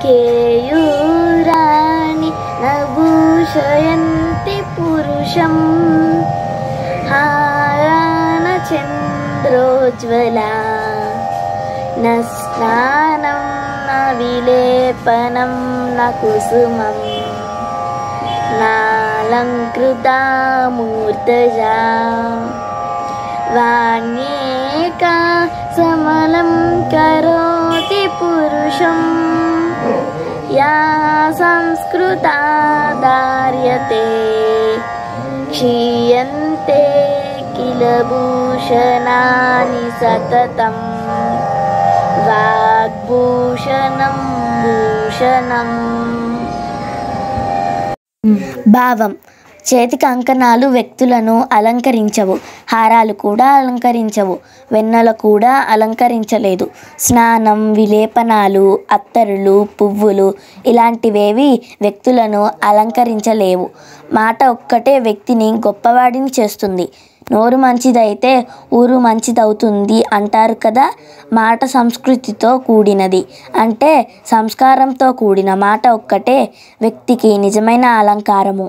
కేయూరాణి నభూషయంతి పురుషం హారాన చంద్రోజ్వలా న స్నానం న విలేపనం న కుసుమం నాలంకృతా మూర్ధజా వాణ్యేకా సమలం కరోతి పురుషం యా సంస్కృతా ధార్యతే క్షీయంతే కిల భూషణాని సతతం వాగ్భూషణం భూషణం. భావం: చేతి కంకణాలు వ్యక్తులను అలంకరించవు, హారాలు కూడా అలంకరించవు, వెన్నెల కూడా అలంకరించలేదు. స్నానం, విలేపనాలు, అత్తరులు, పువ్వులు ఇలాంటివేవి వ్యక్తులను అలంకరించలేవు. మాట ఒక్కటే వ్యక్తిని గొప్పవాడిని చేస్తుంది. నోరు మంచిదైతే ఊరు మంచిదవుతుంది అంటారు కదా. మాట సంస్కృతితో కూడినది, అంటే సంస్కారంతో కూడిన మాట ఒక్కటే వ్యక్తికి నిజమైన అలంకారము.